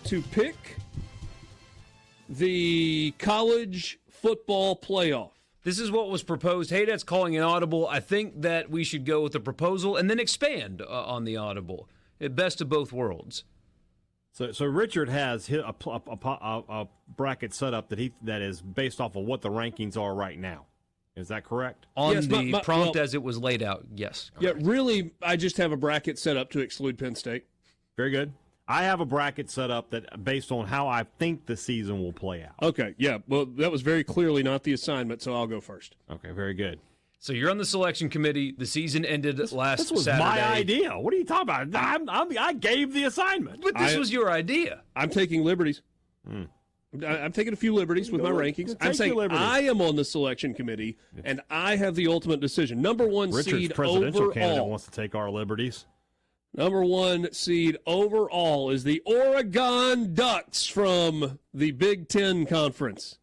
to pick the college football playoff. This is what was proposed. Haydet's calling an audible. I think that we should go with the proposal and then expand on the audible. Best of both worlds. So Richard has a bracket set up that is based off of what the rankings are right now. Is that correct? On yes, the prompt as it was laid out, yes. Correct. Yeah, really, I just have a bracket set up to exclude Penn State. Very good. I have a bracket set up that based on how I think the season will play out. Okay, yeah. Well, that was very clearly not the assignment, so I'll go first. Okay, very good. So you're on the selection committee. The season ended last Saturday. This was my idea. What are you talking about? I gave the assignment. But this was your idea. I'm taking liberties. I'm taking a few liberties with my rankings. I'm saying I am on the selection committee, and I have the ultimate decision. Number one Richard's seed presidential overall. candidate wants to take our liberties. Number one seed overall is the Oregon Ducks from the Big Ten Conference.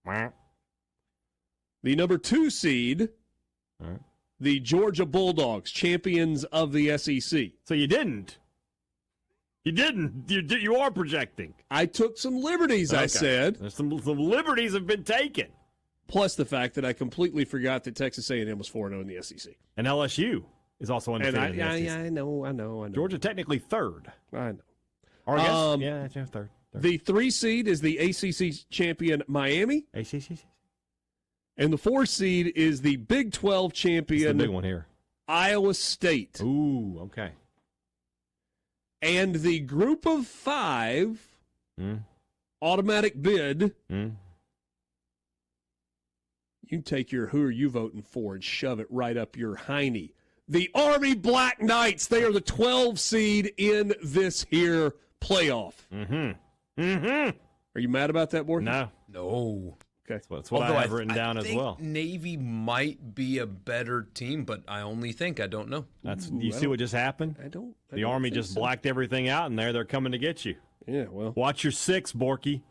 The number two seed, the Georgia Bulldogs, champions of the SEC. So you didn't. You didn't. You are projecting. I took some liberties, okay. I said. There's some liberties have been taken. Plus the fact that I completely forgot that Texas A&M was 4-0 in the SEC. And LSU is also undefeated in the SEC. I know. Georgia technically third. I know. Or I guess, third. The 3 seed is the ACC champion Miami. ACC. And the 4 seed is the Big 12 champion. That's the big one here. Iowa State. Ooh, okay. And the group of 5 automatic bid. You take your who are you voting for and shove it right up your hiney. The Army Black Knights, they are the 12 seed in this here playoff. Are you mad about that, Borky? No. Okay. That's what I have written down as well. Navy might be a better team, but I only think. I don't know. You see what just happened? The Army just blacked everything out, and they're coming to get you. Yeah, well. Watch your 6, Borky.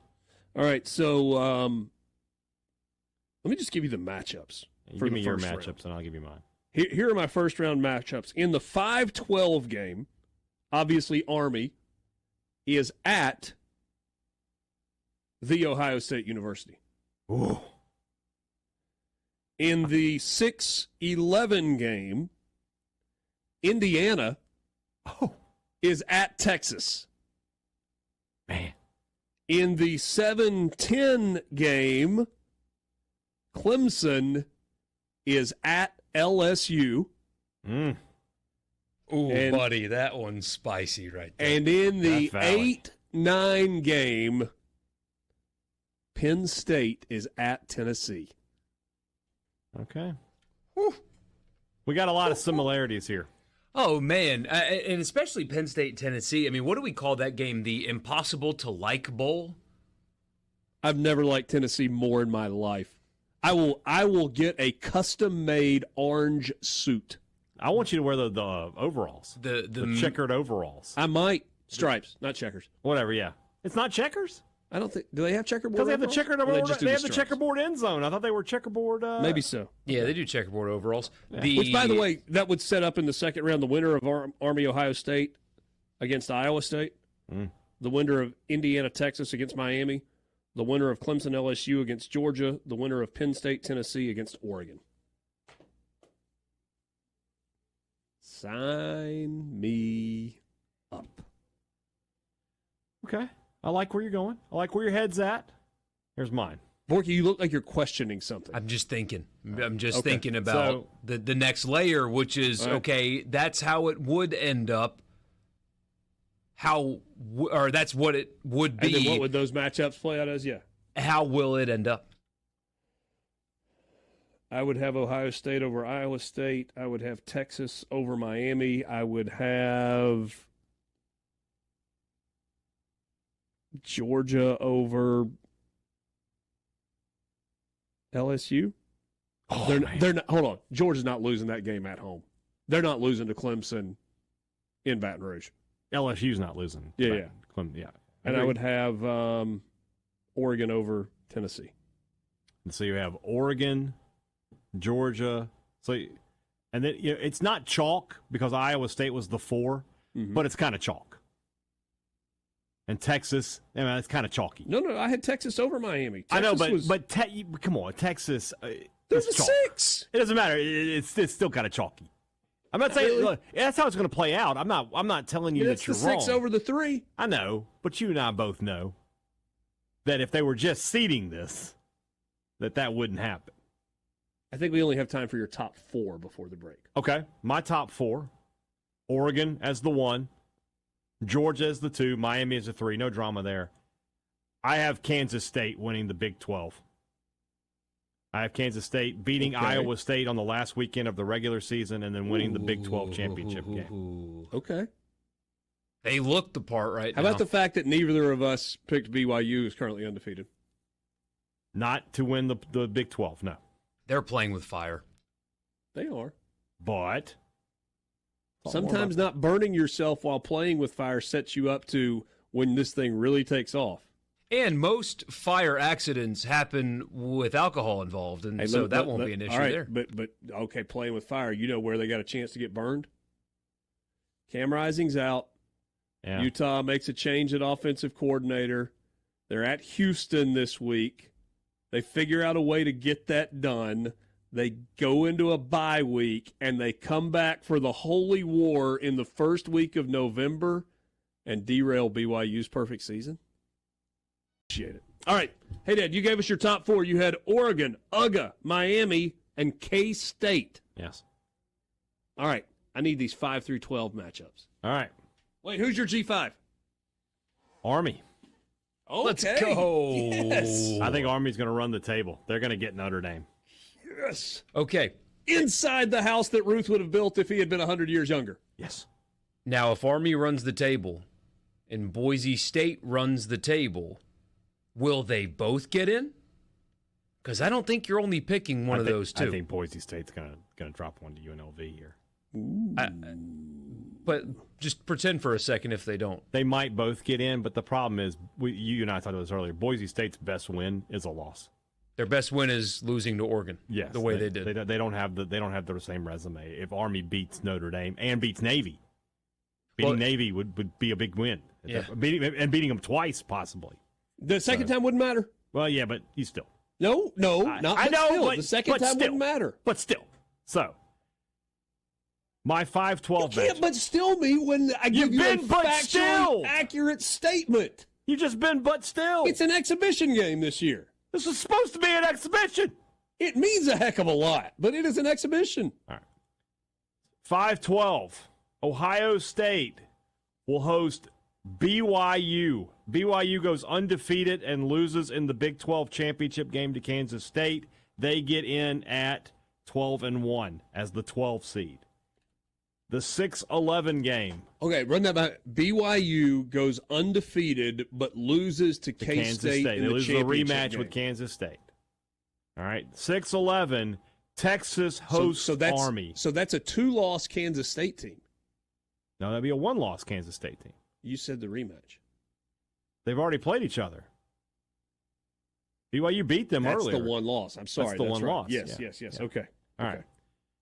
All right, so let me just give you the matchups. Give me your matchups, and I'll give you mine. Here are my first-round matchups. In the 5-12 game, obviously Army is at The Ohio State University. Ooh. In the 6-11 game, Indiana is at Texas. Man. In the 7-10 game, Clemson is at LSU. Ooh, buddy, that one's spicy right there. And in the 8-9 game, Penn State is at Tennessee. Okay. Whew. We got a lot of similarities here. Oh, man. And especially Penn State, Tennessee. I mean, what do we call that game? The Impossible to Like Bowl? I've never liked Tennessee more in my life. I will get a custom-made orange suit. I want you to wear the overalls. The checkered overalls. I might. Stripes, not checkers. Whatever, yeah. It's not checkers? I don't think. Do they have checkerboard? Because they have the checkerboard. They have the stripes? checkerboard end zone. I thought they were checkerboard. Maybe so. Yeah, they do checkerboard overalls. Yeah. Which, by the way, that would set up in the second round the winner of Army Ohio State against Iowa State, the winner of Indiana Texas against Miami, the winner of Clemson LSU against Georgia, the winner of Penn State Tennessee against Oregon. Sign me up. Okay. I like where you're going. I like where your head's at. Here's mine. Borky, you look like you're questioning something. I'm just thinking. I'm just thinking about the next layer, which is, okay, that's how it would end up. Or that's what it would be. And then what would those matchups play out as? Yeah. How will it end up? I would have Ohio State over Iowa State. I would have Texas over Miami. I would have Georgia over LSU. They're not. Hold on, Georgia's not losing that game at home. They're not losing to Clemson in Baton Rouge. LSU's not losing. Yeah. Clemson, yeah. And I would have Oregon over Tennessee. And so you have Oregon, Georgia. So, and then it's not chalk because Iowa State was the 4, but it's kind of chalk. And Texas, I mean, it's kind of chalky. No, I had Texas over Miami. I know, Texas come on, Texas. There's a it's chalk. 6. It doesn't matter. It's still kind of chalky. I'm not saying Really? look, that's how it's going to play out. I'm not telling you That's that you're the 6 wrong. over the 3. I know, but you and I both know that if they were just seeding this, that wouldn't happen. I think we only have time for your top 4 before the break. Okay, my top 4: Oregon as the 1, Georgia as the 2, Miami as the 3. No drama there. I have Kansas State winning the Big 12. I have Kansas State beating Iowa State on the last weekend of the regular season and then winning the Big 12 championship game. Okay. They look the part right now. How about the fact that neither of us picked BYU, is currently undefeated? Not to win the Big 12, no. They're playing with fire. They are. But Sometimes not burning yourself while playing with fire sets you up to when this thing really takes off. And most fire accidents happen with alcohol involved, and so that won't be an issue there. But okay, playing with fire, you know where they got a chance to get burned? Cam Rising's out. yeah. Utah makes a change at offensive coordinator. They're at Houston this week. They figure out a way to get that done. They go into a bye week, and they come back for the Holy War in the first week of November and derail BYU's perfect season. Appreciate it. All right. Hey, Dad, you gave us your top 4. You had Oregon, UGA, Miami, and K-State. Yes. All right. I need these 5 through 12 matchups. All right. Wait, who's your G5? Army. Okay. Let's go. Yes. I think Army's going to run the table. They're going to get Notre Dame. Yes. Okay. Inside the house that Ruth would have built if he had been 100 years younger. Yes. Now, if Army runs the table and Boise State runs the table, will they both get in? Because I don't think you're only picking one of those two. I think Boise State's going to drop one to UNLV here. But just pretend for a second if they don't. They might both get in, but the problem is, you and I talked about this earlier, Boise State's best win is a loss. Their best win is losing to Oregon. Yes, the way they did. They don't have the same resume. If Army beats Notre Dame and beats Navy, beating Navy would be a big win. Yeah. Beating them twice possibly. The second time wouldn't matter. Well, yeah, but you still. No, not. I know, still, but the second time still, wouldn't matter. But still, so my 5-12 You can't but still me when I give you a factually accurate statement. You just been but still. It's an exhibition game this year. This is supposed to be an exhibition. It means a heck of a lot, but it is an exhibition. All right. 5-12. Ohio State will host BYU. BYU goes undefeated and loses in the Big 12 championship game to Kansas State. They get in at 12-1 as the 12th seed. The 6-11 game. Okay, run that back. BYU goes undefeated but loses to K-State. They lose the rematch with Kansas State. All right, 6-11. Texas hosts Army. So that's a 2-loss Kansas State team. No, that'd be a 1-loss Kansas State team. You said the rematch. They've already played each other. BYU beat them earlier. That's the 1 loss. I'm sorry. That's the 1 right. loss. Yes. Yeah. Okay. All right.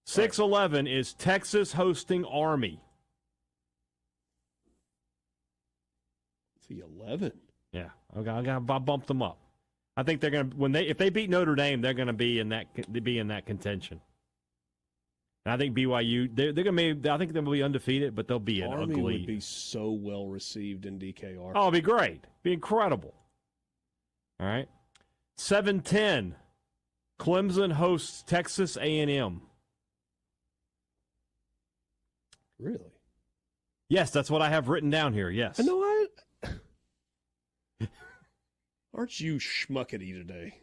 6-11 is Texas hosting Army. The 11. Yeah, I bumped them up. I think they're gonna if they beat Notre Dame, they're gonna be in that contention. And I think BYU they're gonna I think they'll be undefeated, but they'll be an Army ugly. would be so well received in DKR. Oh, it'd be great, be incredible. All right, 7-10. Clemson hosts Texas A&M. Really? Yes, that's what I have written down here. Yes. I know what? Aren't you schmuckety today?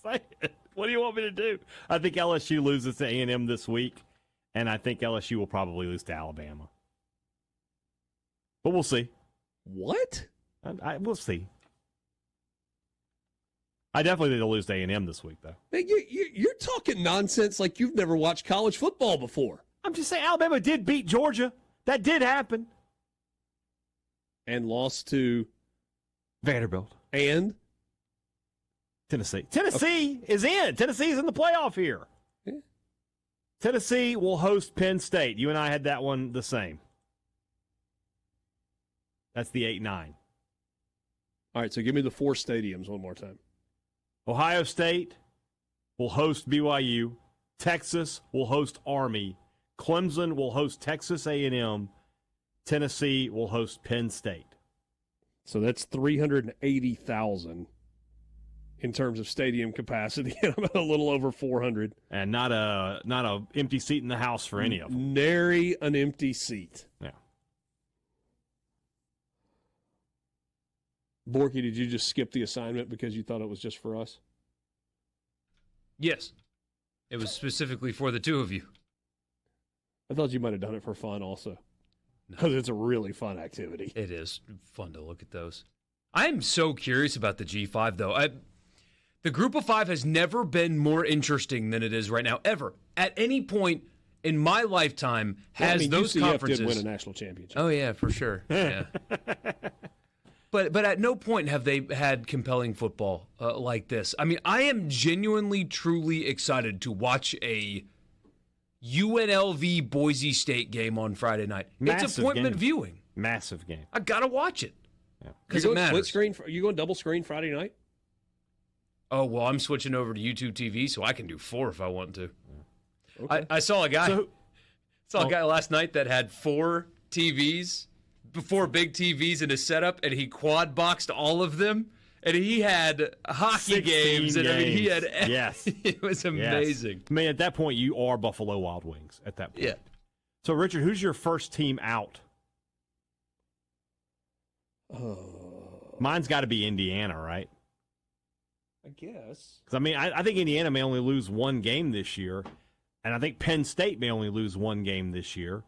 Say it. What do you want me to do? I think LSU loses to A&M this week, and I think LSU will probably lose to Alabama. But we'll see. What? We'll see. I definitely think they'll lose to A&M this week, though. Man, you're talking nonsense like you've never watched college football before. I'm just saying Alabama did beat Georgia. That did happen. And lost to Vanderbilt. And Tennessee. Tennessee is in. Tennessee's in the playoff here. Yeah. Tennessee will host Penn State. You and I had that one the same. That's the 8-9. All right, so give me the 4 stadiums one more time. Ohio State will host BYU. Texas will host Army. Clemson will host Texas A&M. Tennessee will host Penn State. So that's 380,000 in terms of stadium capacity. I'm a little over 400. And not a empty seat in the house for any of them. Nary an empty seat. Yeah. Borky, did you just skip the assignment because you thought it was just for us? Yes. It was specifically for the two of you. I thought you might have done it for fun also. Because it's a really fun activity. It is fun to look at those. I am so curious about the G5, though. The group of 5 has never been more interesting than it is right now, ever. At any point in my lifetime has those UCF conferences did win a national championship. Oh, yeah, for sure. Yeah. But at no point have they had compelling football like this. I mean, I am genuinely, truly excited to watch a UNLV Boise State game on Friday night. Massive it's appointment game. Viewing. Massive game. I got to watch it. Because You it going matters. split screen? Are you going double screen Friday night? Oh, well, I'm switching over to YouTube TV, so I can do 4 if I want to. Okay. I saw a guy. So, A guy last night that had 4 TVs, 4 big TVs in his setup, and he quad boxed all of them. And he had hockey 16 games, and I mean, he had. Yes. It was amazing. Yes. I mean, at that point, you are Buffalo Wild Wings at that point. Yeah. So, Richard, who's your first team out? Mine's got to be Indiana, right? I guess. Because, I mean, I think Indiana may only lose 1 game this year, and I think Penn State may only lose 1 game this year.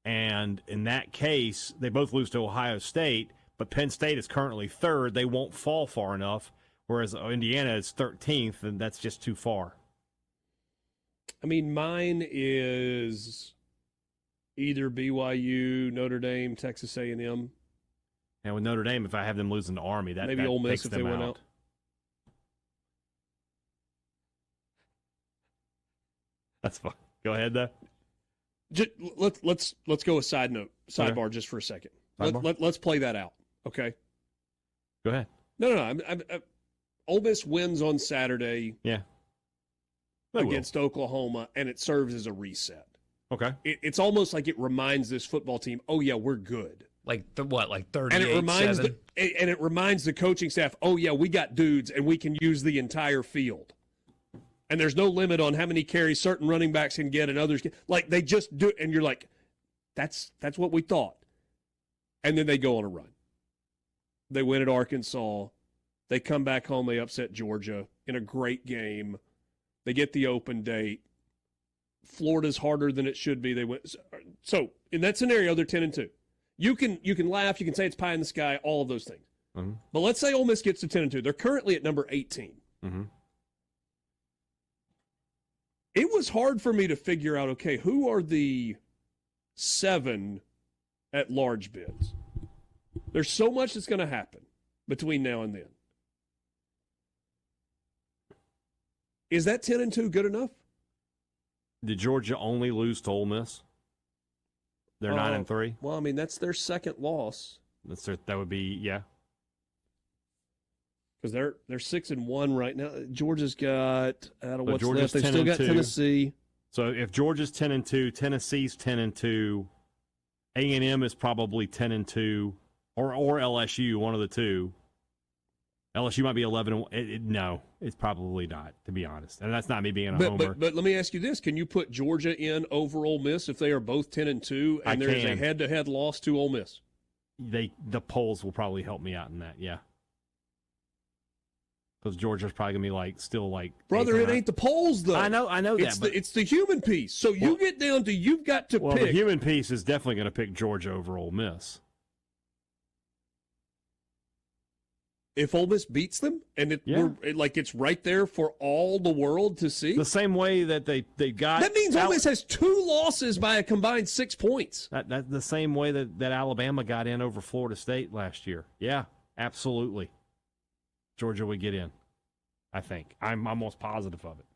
And in that case, they both lose to Ohio State, but Penn State is currently 3rd. They won't fall far enough, whereas Indiana is 13th, and that's just too far. I mean, mine is either BYU, Notre Dame, Texas A&M. And with Notre Dame, if I have them losing to Army, that Maybe that Ole Miss takes if they them went out. out. That's fine. Go ahead, though. Just, let's go a sidebar just for a second. Let's play that out, okay? Go ahead. No. I'm Ole Miss wins on Saturday Yeah. They will. against Oklahoma, and it serves as a reset. Okay. It's almost like it reminds this football team, oh yeah, we're good. Like 38-7? And it reminds the coaching staff, oh yeah, we got dudes and we can use the entire field. And there's no limit on how many carries certain running backs can get and others can. Like they just do, and you're like, that's what we thought. And then they go on a run. They win at Arkansas. They come back home. They upset Georgia in a great game. They get the open date. Florida's harder than it should be. They went. So in that scenario, they're 10-2. You can laugh. You can say it's pie in the sky. All of those things. Mm-hmm. But let's say Ole Miss gets to 10-2. They're currently at number 18. Mm-hmm. It was hard for me to figure out, okay, who are the 7 at large bids? There's so much that's going to happen between now and then. Is that 10-2 good enough? Did Georgia only lose to Ole Miss? They're 9-3. Well, I mean, that's their second loss. That would be, yeah. Because they're 6-1 right now. Georgia's got what's Georgia's left. They've still got 10-2. Tennessee. So if Georgia's 10-2, Tennessee's 10-2, A&M is probably 10-2, or LSU, one of the two. LSU might be 11. No, it's probably not, to be honest. And that's not me being a homer. But let me ask you this: can you put Georgia in over Ole Miss if they are both 10-2 and there's a head-to-head loss to Ole Miss? The polls will probably help me out in that. Yeah. Because Georgia's probably gonna be still brother. It ain't the polls though. I know that. It's the human piece. So you get down to you've got to pick. The human piece is definitely going to pick Georgia over Ole Miss. If Ole Miss beats them, and it's right there for all the world to see. The same way that they got. That means Ole Miss has 2 losses by a combined 6 points. That's the same way that Alabama got in over Florida State last year. Yeah, absolutely. Georgia would get in, I think. I'm almost positive of it.